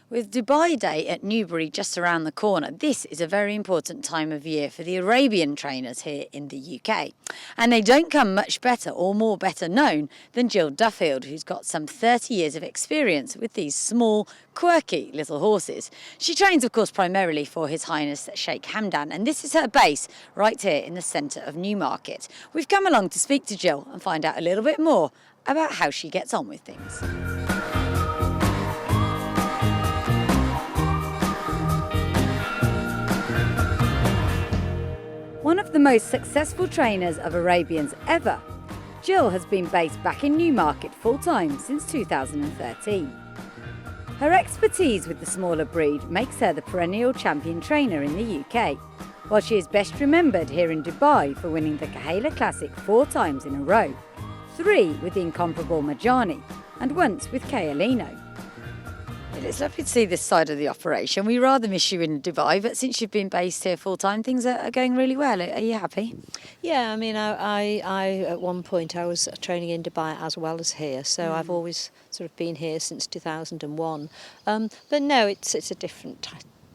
With Dubai Day at Newbury just around the corner, this is a very important time of year for the Arabian trainers here in the UK. And they don't come much better or more better known than Gill Duffield, who's got some 30 years of experience with these small, quirky little horses. She trains, of course, primarily for His Highness Sheikh Hamdan, and this is her base right here in the centre of Newmarket. We've come along to speak to Gill and find out a little bit more about how she gets on with things. One of the most successful trainers of Arabians ever, Gill has been based back in Newmarket full-time since 2013. Her expertise with the smaller breed makes her the perennial champion trainer in the UK, while she is best remembered here in Dubai for winning the Kahila Classic 4 times in a row, 3 with the incomparable Majani and once with Kaolino. It's lovely to see this side of the operation. We rather miss you in Dubai, but since you've been based here full time, things are going really well. Are you happy? Yeah, I mean, I at one point I was training in Dubai as well as here, so I've always sort of been here since 2001. But no, it's a different,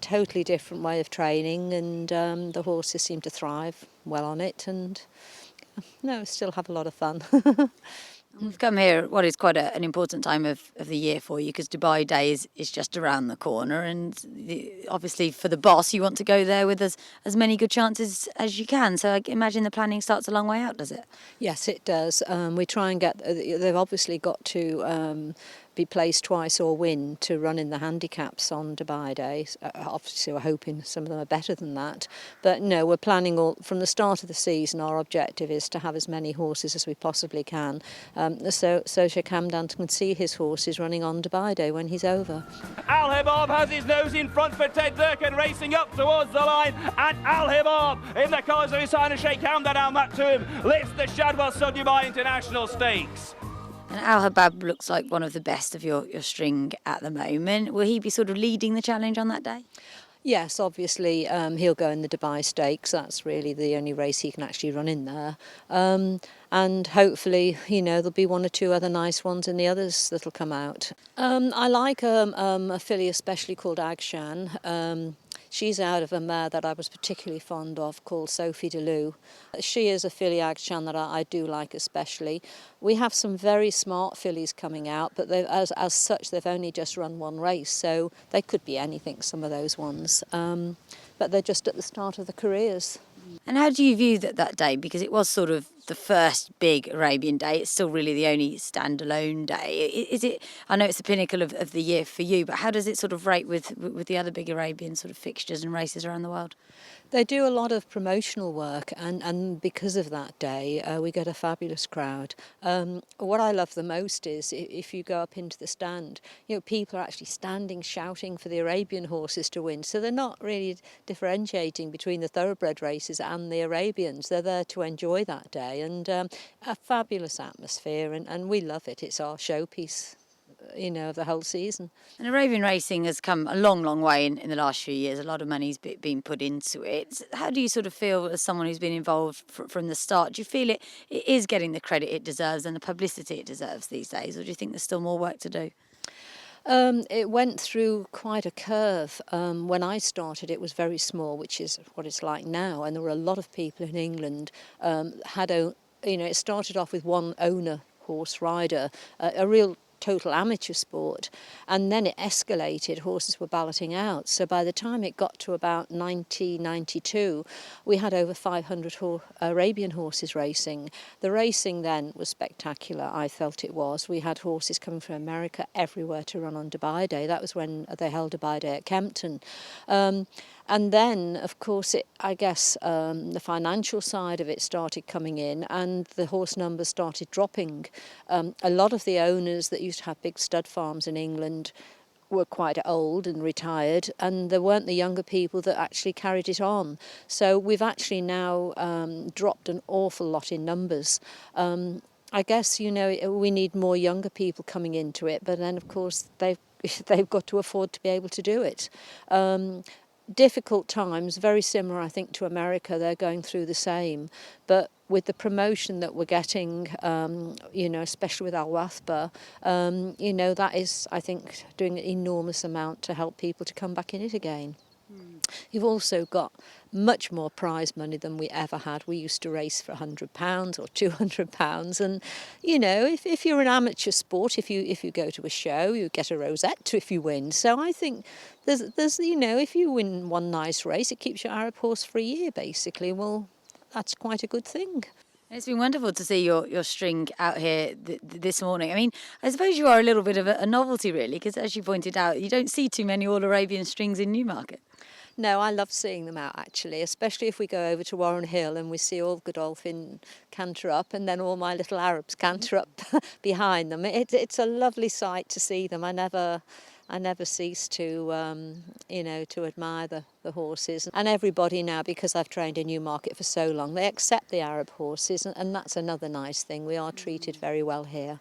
totally different way of training, and the horses seem to thrive well on it, and no, still have a lot of fun. We've come here at what is quite an important time of the year for you, because Dubai Day is just around the corner, and obviously for the boss you want to go there with as many good chances as you can. So I imagine the planning starts a long way out, does it? Yes, it does. We try and get, they've obviously got to be placed twice or win to run in the handicaps on Dubai Day. Obviously we're hoping some of them are better than that, but no, we're planning from the start of the season. Our objective is to have as many horses as we possibly can, so Sheikh Hamdan can see his horses running on Dubai Day when he's over. Al Hibab has his nose in front for Ted Durkin, racing up towards the line, and Al Hibab in the colours of His Highness Sheikh Hamdan down back to him lifts the Shadwell Sub Dubai International Stakes. And Al Habab looks like one of the best of your string at the moment. Will he be sort of leading the challenge on that day? Yes, obviously he'll go in the Dubai Stakes. That's really the only race he can actually run in there. And hopefully, you know, there'll be 1 or 2 other nice ones in the others that'll come out. I like a filly especially called Agshan. She's out of a mare that I was particularly fond of called Sophie Delou. She is a filly Agshan that I do like especially. We have some very smart fillies coming out, but as such they've only just run 1 race, so they could be anything, some of those ones. But they're just at the start of the careers. And how do you view that day? Because it was sort of the first big Arabian day. It's still really the only standalone day. Is it? I know it's the pinnacle of the year for you, but how does it sort of rate with the other big Arabian sort of fixtures and races around the world? They do a lot of promotional work, and because of that day, we get a fabulous crowd. What I love the most is if you go up into the stand, you know, people are actually standing shouting for the Arabian horses to win. So they're not really differentiating between the thoroughbred races and the Arabians. They're there to enjoy that day, and a fabulous atmosphere, and we love it. It's our showpiece, you know, of the whole season. And Arabian racing has come a long, long way in the last few years. A lot of money's been put into it. How do you sort of feel as someone who's been involved from the start? Do you feel it is getting the credit it deserves and the publicity it deserves these days, or do you think there's still more work to do? It went through quite a curve. When I started, it was very small, which is what it's like now, and there were a lot of people in England it started off with 1 owner horse rider, a real total amateur sport, and then it escalated. Horses were balloting out, so by the time it got to about 1992 we had over 500 Arabian horses racing. The racing then was spectacular. I felt it was. We had horses coming from America everywhere to run on Dubai Day. That was when they held Dubai Day at Kempton. And then, of course, the financial side of it started coming in, and the horse numbers started dropping. A lot of the owners that used to have big stud farms in England were quite old and retired, and there weren't the younger people that actually carried it on. So we've actually now dropped an awful lot in numbers. I guess, you know, we need more younger people coming into it, but then, of course, they've got to afford to be able to do it. Difficult times, very similar, I think, to America. They're going through the same. But with the promotion that we're getting, especially with Al-Wathba, that is, I think, doing an enormous amount to help people to come back in it again. You've also got much more prize money than we ever had. We used to race for £100 or £200, and if you're an amateur sport, if you go to a show, you get a rosette if you win. So I think there's if you win one nice race, it keeps your Arab horse for a year basically. Well, that's quite a good thing. It's been wonderful to see your string out here this morning. I mean, I suppose you are a little bit of a novelty, really, because as you pointed out, you don't see too many All-Arabian strings in Newmarket. No, I love seeing them out, actually, especially if we go over to Warren Hill and we see all Godolphin canter up and then all my little Arabs canter up behind them. It's a lovely sight to see them. I never cease to, to admire the horses. And everybody now, because I've trained in Newmarket for so long, they accept the Arab horses, and that's another nice thing. We are treated very well here.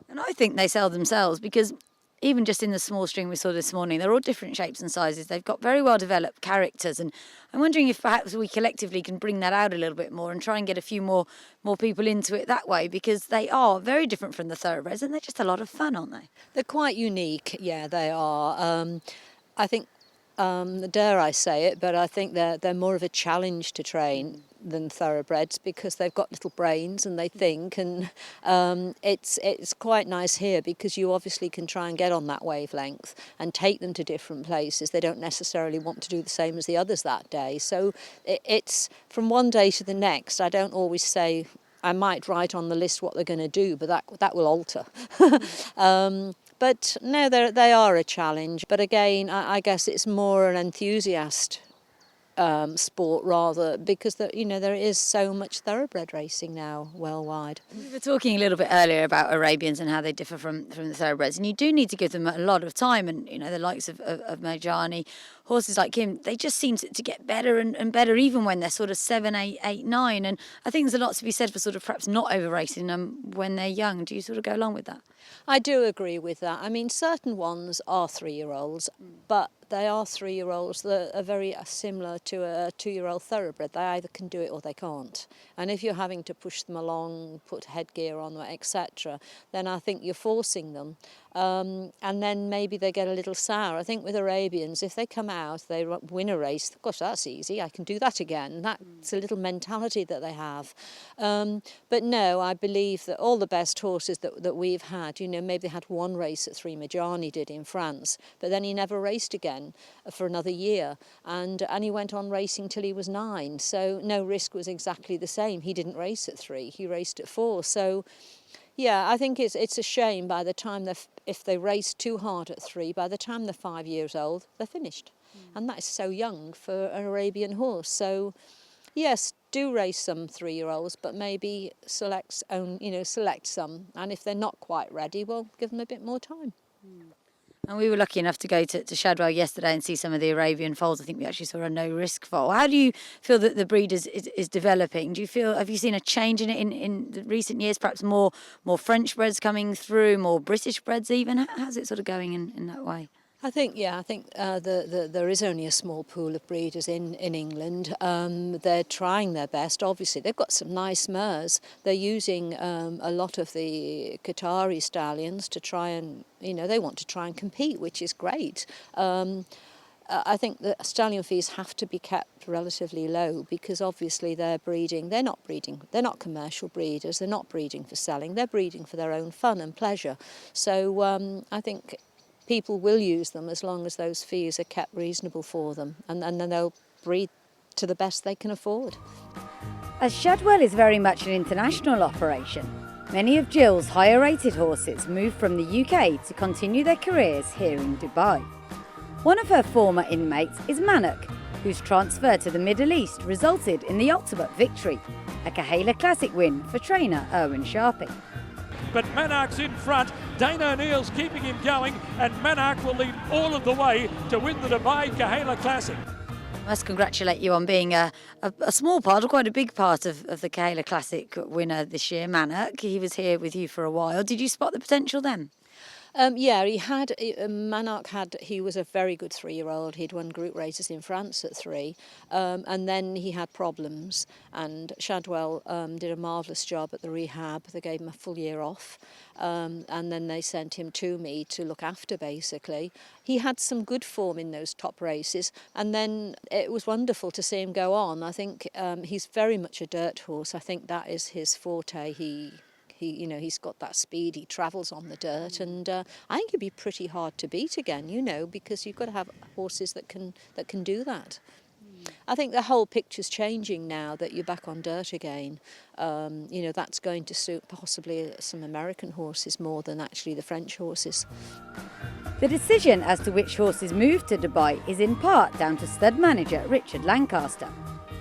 And I think they sell themselves, because even just in the small string we saw this morning, they're all different shapes and sizes. They've got very well developed characters, and I'm wondering if perhaps we collectively can bring that out a little bit more and try and get a few more people into it that way, because they are very different from the thoroughbreds and they're just a lot of fun, aren't they? They're quite unique, yeah, they are. I think, dare I say it, but I think they're more of a challenge to train than thoroughbreds, because they've got little brains and they think, and it's quite nice here because you obviously can try and get on that wavelength and take them to different places. They don't necessarily want to do the same as the others that day, so it's from one day to the next. I don't always say, I might write on the list what they're going to do, but that will alter. But no, they are a challenge. But again, I guess it's more an enthusiast sport rather, because there is so much thoroughbred racing now worldwide. We were talking a little bit earlier about Arabians and how they differ from the thoroughbreds, and you do need to give them a lot of time, and the likes of Mojani, horses like him, they just seem to get better and better even when they're sort of 7, 8, 9, and I think there's a lot to be said for sort of perhaps not over racing them when they're young. Do you sort of go along with that? I do agree with that. I mean, certain ones are 3-year-olds, but they are 3-year-olds that are very similar to a 2-year-old thoroughbred. They either can do it or they can't. And if you're having to push them along, put headgear on them, etc., then I think you're forcing them. And then maybe they get a little sour. I think with Arabians, if they come out, they win a race, gosh, that's easy, I can do that again. That's a little mentality that they have. But no, I believe that all the best horses that we've had, maybe they had one race that Mojani did in France, but then he never raced again for another year. And he went on racing till he was 9. So No Risk was exactly the same. He didn't race at 3, he raced at 4. So yeah, I think it's a shame by the time if they race too hard at 3, by the time they're 5 years old, they're finished. And that is so young for an Arabian horse. So yes, do race some 3-year-olds, but maybe select some. And if they're not quite ready, well, give them a bit more time. And we were lucky enough to go to Shadwell yesterday and see some of the Arabian foals. I think we actually saw a no-risk foal. How do you feel that the breed is developing? Have you seen a change in it in the recent years? Perhaps more French breds coming through, more British breds even? How's it sort of going in that way? I think there is only a small pool of breeders in England. They're trying their best. Obviously, they've got some nice mares. They're using a lot of the Qatari stallions to try and, they want to try and compete, which is great. I think the stallion fees have to be kept relatively low because obviously they're not commercial breeders, they're not breeding for selling, they're breeding for their own fun and pleasure. So I think people will use them as long as those fees are kept reasonable for them, and then they'll breed to the best they can afford. As Shadwell is very much an international operation, many of Gill's higher rated horses moved from the UK to continue their careers here in Dubai. One of her former inmates is Manak, whose transfer to the Middle East resulted in the ultimate victory, a Kahela Classic win for trainer Erwin Sharping. But Manak's in front, Dane O'Neill's keeping him going, and Manak will lead all of the way to win the Dubai Kahela Classic. I must congratulate you on being a small part, or quite a big part of the Kahela Classic winner this year, Manak. He was here with you for a while. Did you spot the potential then? Yeah, he was a very good 3-year-old. He'd won group races in France at 3, and then he had problems. And Shadwell did a marvellous job at the rehab. They gave him a full year off, and then they sent him to me to look after, basically. He had some good form in those top races, and then it was wonderful to see him go on. I think he's very much a dirt horse. I think that is his forte. He's got that speed, he travels on the dirt, and I think he'd be pretty hard to beat again, because you've got to have horses that can do that. I think the whole picture's changing now that you're back on dirt again. That's going to suit possibly some American horses more than actually the French horses. The decision as to which horses move to Dubai is in part down to stud manager Richard Lancaster,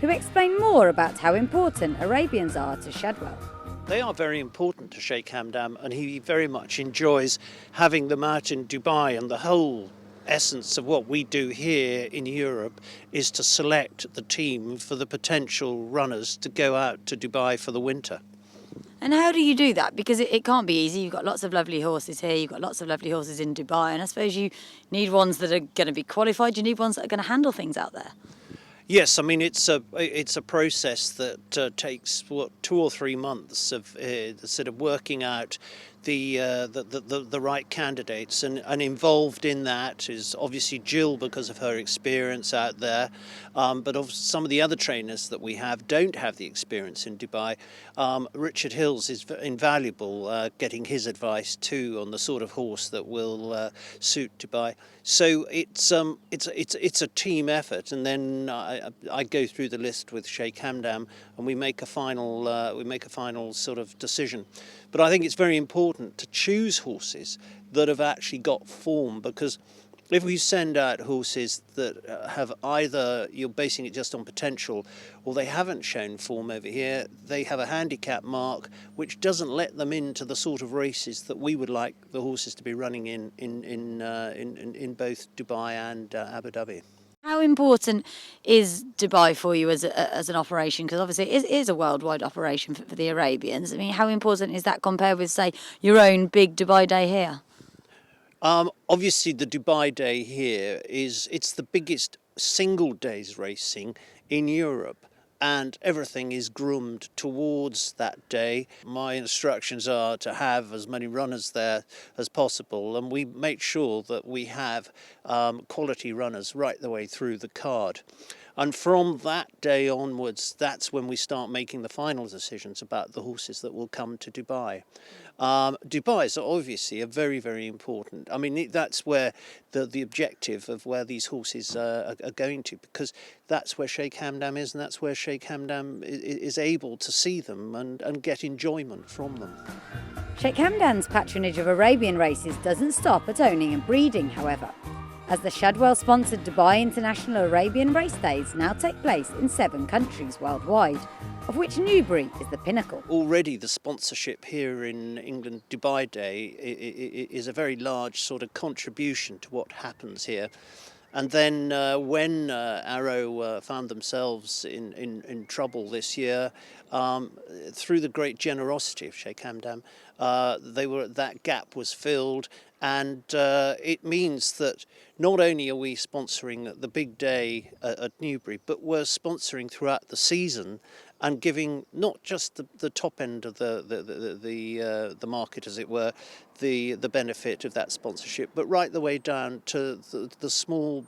who explained more about how important Arabians are to Shadwell. They are very important to Sheikh Hamdan, and he very much enjoys having them out in Dubai. And the whole essence of what we do here in Europe is to select the team for the potential runners to go out to Dubai for the winter. And how do you do that? Because it can't be easy. You've got lots of lovely horses here, you've got lots of lovely horses in Dubai, and I suppose you need ones that are going to be qualified, you need ones that are going to handle things out there. Yes, I mean it's a process that takes 2 or 3 months of sort of working out the right candidates, and involved in that is obviously Gill because of her experience out there, but of some of the other trainers that we have don't have the experience in Dubai. Richard Hills is invaluable, getting his advice too on the sort of horse that will suit Dubai. So it's a team effort, and then I go through the list with Sheikh Hamdan, and we make a final sort of decision. But I think it's very important to choose horses that have actually got form, because if we send out horses that have either you're basing it just on potential, or they haven't shown form over here, they have a handicap mark which doesn't let them into the sort of races that we would like the horses to be running in both Dubai and Abu Dhabi. How important is Dubai for you as an operation? Because obviously it is a worldwide operation for the Arabians. I mean, how important is that compared with, say, your own big Dubai day here? Obviously, the Dubai day here it's the biggest single day's racing in Europe, and everything is groomed towards that day. My instructions are to have as many runners there as possible, and we make sure that we have quality runners right the way through the card. And from that day onwards, that's when we start making the final decisions about the horses that will come to Dubai. Dubai is obviously a very, very important. I mean, that's where the objective of where these horses are going to, because that's where Sheikh Hamdan is, and that's where Sheikh Hamdan is able to see them and get enjoyment from them. Sheikh Hamdan's patronage of Arabian races doesn't stop at owning and breeding, however, as the Shadwell-sponsored Dubai International Arabian Race Days now take place in 7 countries worldwide, of which Newbury is the pinnacle. Already the sponsorship here in England, Dubai Day, is a very large sort of contribution to what happens here. And then when Arrow found themselves in trouble this year, through the great generosity of Sheikh Hamdan, that gap was filled, and it means that not only are we sponsoring the big day at Newbury, but we're sponsoring throughout the season and giving not just the top end of the market, as it were, the benefit of that sponsorship, but right the way down to the small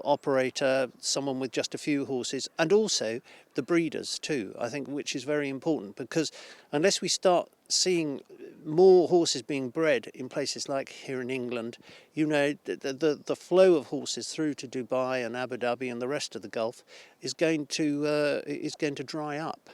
operator, someone with just a few horses, and also the breeders too, I think, which is very important, because unless we start seeing more horses being bred in places like here in England, the flow of horses through to Dubai and Abu Dhabi and the rest of the Gulf is going to dry up.